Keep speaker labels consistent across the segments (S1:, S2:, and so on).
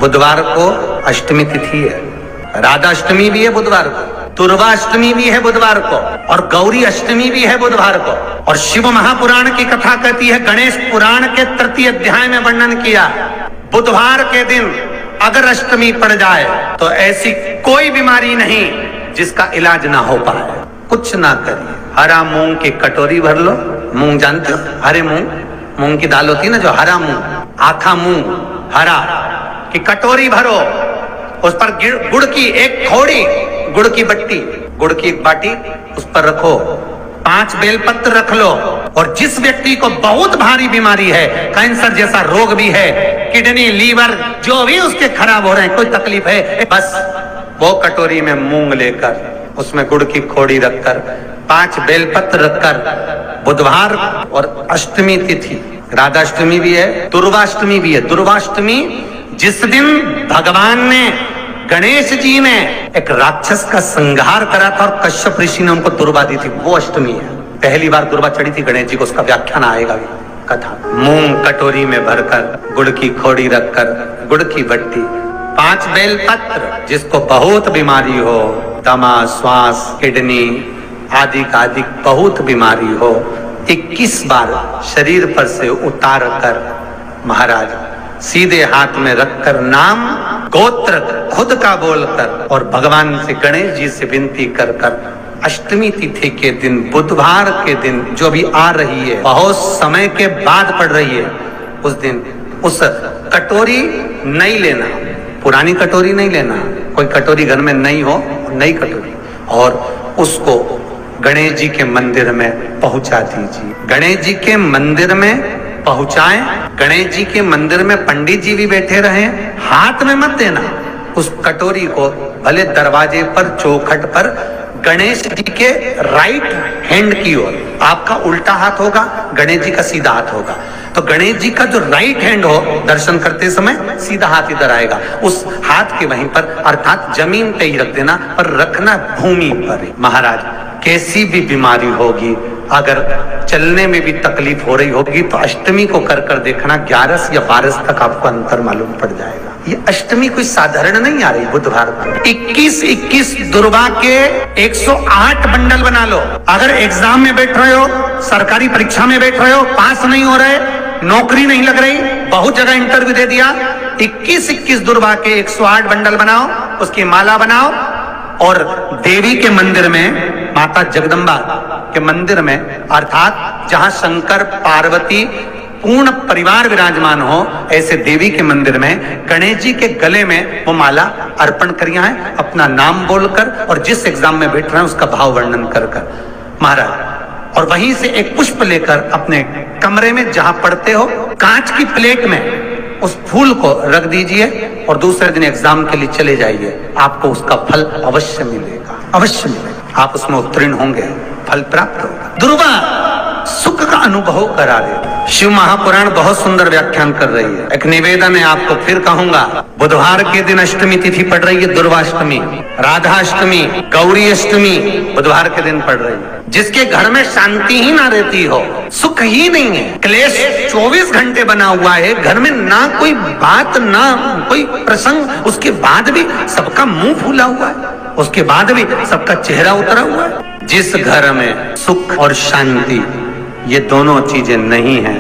S1: बुधवार को अष्टमी तिथि है, राधा अष्टमी भी है बुधवार को, दुर्गा अष्टमी भी है बुधवार को, और गौरी अष्टमी भी है बुधवार को। और शिव महापुराण की कथा कहती है, गणेश पुराण के तृतीय अध्याय में वर्णन किया, बुधवार के दिन अगर अष्टमी पड़ जाए तो ऐसी कोई बीमारी नहीं जिसका इलाज ना हो पाए। कुछ ना करिए, हरा मूंग की कटोरी भर लो, मूंग जानते हो, हरे मूंग की दाल होती है ना, जो हरा मूंग, आखा मूंग हरा की कटोरी भरो, उस पर गुड़ की एक थोड़ी गुड़ की बट्टी, गुड़ की एक बाटी उस पर रखो, 5 बेलपत्र रख लो, और जिस व्यक्ति को बहुत भारी बीमारी है, कैंसर जैसा रोग भी है, किडनी लीवर जो भी उसके खराब हो रहे हैं, कोई तकलीफ है, बस वो कटोरी में मूंग लेकर उसमें गुड़ की खोड़ी रखकर 5 बेलपत्र रखकर, बुधवार और अष्टमी तिथि, राधाष्टमी भी है, दुर्गाष्टमी भी है। दुर्गाष्टमी जिस दिन भगवान ने, गणेश जी ने एक राक्षस का संहार करा था और कश्यप ऋषि ने उनको दुर्गा दी थी, वो अष्टमी है। पहली बार दुर्गा चढ़ी थी गणेश जी को, उसका व्याख्यान आएगा भी कथा। मूंग कटोरी में भरकर, गुड़ की खोड़ी रखकर, गुड़ की भट्टी, 5 बेलपत्र, जिसको बहुत बीमारी हो, दमा, श्वास, किडनी आदि का आदि बहुत बीमारी हो, 21 बार शरीर पर से उतार कर महाराज सीधे हाथ में रखकर नाम गोत्र खुद का बोलकर और भगवान से, गणेश जी से विनती कर कर, अष्टमी तिथि के दिन, बुधवार के दिन जो भी आ रही है, बहुत समय के बाद पड़ रही है, उस दिन उस कटोरी नहीं लेना, पुरानी कटोरी नहीं लेना, कोई कटोरी घर में नहीं हो, नई कटोरी, और उसको गणेश जी के मंदिर में पहुंचा दीजिए। गणेश जी के मंदिर में पहुंचाएं, गणेश जी के मंदिर में पंडित जी भी बैठे रहे, हाथ में मत देना उस कटोरी को, भले दरवाजे पर, चौखट पर, गणेश जी के राइट हैंड की ओर, आपका उल्टा हाथ होगा, गणेश जी का सीधा हाथ होगा, तो गणेश जी का जो राइट हैंड हो, दर्शन करते समय सीधा हाथ इधर आएगा, उस हाथ के वहीं पर, अर्थात जमीन पे ही रख देना, पर रखना भूमि पर। महाराज कैसी भी बीमारी होगी, अगर चलने में भी तकलीफ हो रही होगी, तो अष्टमी को कर कर देखना, 11 या 12 तक आपको अंतर मालूम पड़ जाएगा। ये अष्टमी कोई साधारण नहीं आ रही बुधवार को। 21 दुर्गा के 108 बंडल बना लो। अगर एग्जाम में बैठ रहे हो, सरकारी परीक्षा में बैठ रहे हो, पास नहीं हो रहे, नौकरी नहीं लग रही, बहुत जगह इंटरव्यू दे दिया, 21 दुर्गा के 108 बंडल बनाओ, उसकी माला बनाओ, और देवी के मंदिर में, माता जगदम्बा के मंदिर में, अर्थात जहां शंकर पार्वती पूर्ण परिवार विराजमान हो, ऐसे देवी के मंदिर में गणेश जी के गले में वो माला अर्पण करिया है, अपना नाम बोलकर, और जिस एग्जाम में बैठ रहे हैं उसका भाव वर्णन कर कर महाराज, और वहीं से एक पुष्प लेकर अपने कमरे में जहां पढ़ते हो, कांच की प्लेट में उस फूल को रख दीजिए, और दूसरे दिन एग्जाम के लिए चले जाइए, आपको उसका फल अवश्य मिलेगा, अवश्य मिलेगा, आप उसमें उत्तीर्ण होंगे, फल प्राप्त होगा। दुर्गा सुख का अनुभव करा दे। शिव महापुराण बहुत सुंदर व्याख्यान कर रही है। एक निवेदन है आपको, फिर कहूंगा, बुधवार के दिन अष्टमी तिथि पड़ रही है, दुर्गाष्टमी, राधाष्टमी, गौरी अष्टमी बुधवार के दिन पड़ रही है। जिसके घर में शांति ही ना रहती हो, सुख ही नहीं है, क्लेश 24 घंटे बना हुआ है, घर में ना कोई बात, ना कोई प्रसंग, उसके बाद भी सबका मुंह फूला हुआ है, उसके बाद भी सबका चेहरा उतरा हुआ है। जिस घर में सुख और शांति ये दोनों चीजें नहीं हैं,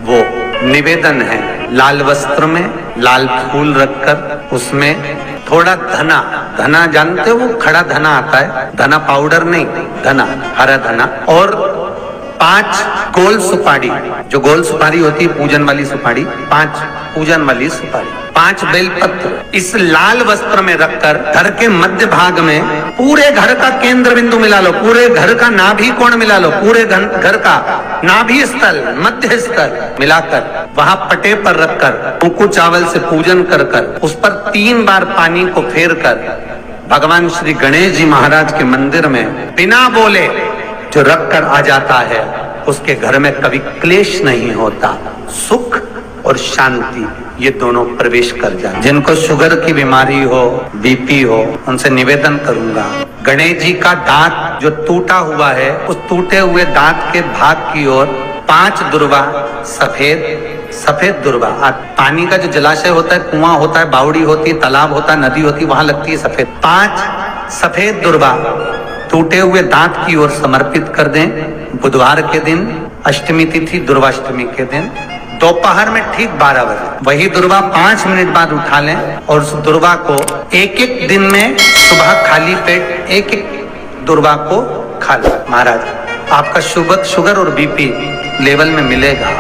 S1: वो निवेदन है, लाल वस्त्र में लाल फूल रखकर, उसमें थोड़ा धना जानते हो, वो खड़ा धना आता है, धना पाउडर नहीं, धना, हरा धना, और 5 गोल सुपारी, जो गोल सुपारी होती है पूजन वाली सुपारी, 5 पूजन वाली सुपारी, 5 बेलपत्र, इस लाल वस्त्र में रखकर घर के मध्य भाग में पूरे घर का केंद्र बिंदु मिला लो, पूरे घर का नाभि कोण मिला लो, पूरे घर का नाभि स्थल, मध्य स्थल मिलाकर वहां पटे पर रखकर कुंकू चावल से पूजन कर कर, उस पर 3 बार पानी को फेर कर भगवान श्री गणेश जी महाराज के मंदिर में बिना बोले जो रख कर आ जाता है, उसके घर में कभी क्लेश नहीं होता, सुख और शांति ये दोनों प्रवेश कर जाए। जिनको शुगर की बीमारी हो, बीपी हो, उनसे निवेदन करूंगा, गणेश जी का दांत जो टूटा हुआ है, उस टूटे हुए दांत के भाग की ओर 5 दुर्वा सफेद, सफेद दुर्वा। पानी का जो जलाशय होता है, कुआं होता है, बावड़ी होती है, तालाब होता है, नदी होती है, वहां लगती है सफेद। 5 सफेद दुर्वा टूटे हुए दांत की ओर समर्पित कर दें बुधवार के दिन, अष्टमी तिथि दुर्वाष्टमी के दिन, दोपहर में ठीक 12 बजे। वही दुर्वा 5 मिनट बाद उठा लें और उस दुर्वा को एक दिन में सुबह खाली पेट एक दुर्वा को खा लें। महाराज, आपका शुगर और बीपी लेवल में मिलेगा।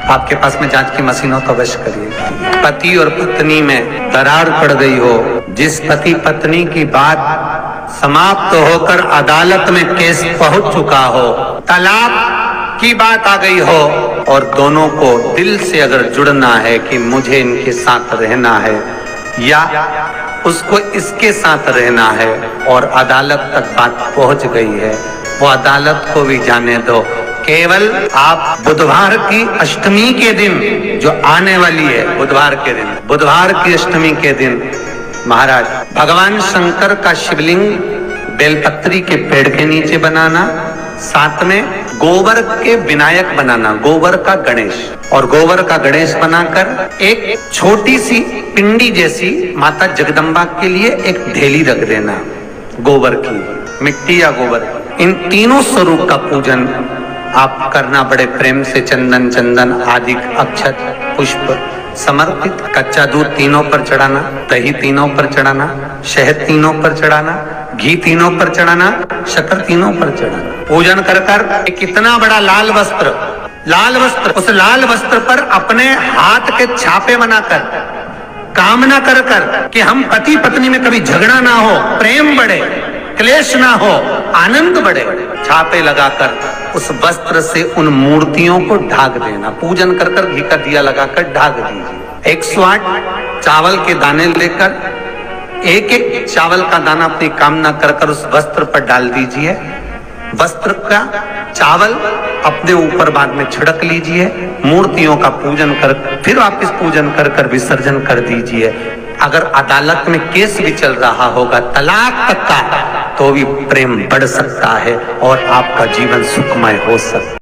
S1: आपके पास में जांच की मशीन हो तो अवश्य करिएगा। पति और पत्नी में दरार पड़ गई हो, जिस पति पत्नी की बात समाप्त होकर अदालत में केस पहुंच चुका हो, तलाक की बात आ गई हो और दोनों को दिल से अगर जुड़ना है कि मुझे इनके साथ रहना है या उसको इसके साथ रहना है और अदालत तक बात पहुंच गई है, वो अदालत को भी जाने दो। केवल आप बुधवार की अष्टमी के दिन जो आने वाली है, बुधवार के दिन, बुधवार की अष्टमी के दिन महाराज भगवान शंकर का शिवलिंग बेलपत्री के पेड़ के नीचे बनाना, साथ में गोबर के विनायक बनाना, गोबर का गणेश, और गोबर का गणेश बनाकर एक छोटी सी पिंडी जैसी माता जगदम्बा के लिए एक ढेली रख देना, गोबर की, मिट्टी या गोबर। इन तीनों स्वरूप का पूजन आप करना बड़े प्रेम से, चंदन चंदन आदि अक्षत पुष्प समर्पित, कच्चा दूध तीनों पर चढ़ाना, दही तीनों पर चढ़ाना, शहद तीनों पर चढ़ाना, घी तीनों पर चढ़ाना, शक्कर तीनों पर चढ़ाना। पूजन कर कर एक इतना बड़ा लाल वस्त्र, उस लाल वस्त्र पर अपने हाथ के छापे बनाकर कामना कर कर कि हम पति पत्नी में कभी झगड़ा ना हो, प्रेम बढ़े, क्लेश ना हो, आनंद बढ़े, छापे लगाकर उस वस्त्र से उन मूर्तियों को ढाक देना। पूजन कर कर घी का दिया लगाकर ढाक दीजिए। 108 चावल के दाने लेकर एक चावल का दाना अपनी कामना कर कर उस वस्त्र पर डाल दीजिए। वस्त्र का चावल अपने ऊपर बाद में छिड़क लीजिए। मूर्तियों का पूजन कर फिर वापिस पूजन कर कर विसर्जन कर दीजिए। अगर अदालत में केस भी चल रहा होगा तलाक तक का, तो भी प्रेम बढ़ सकता है और आपका जीवन सुखमय हो सकता है।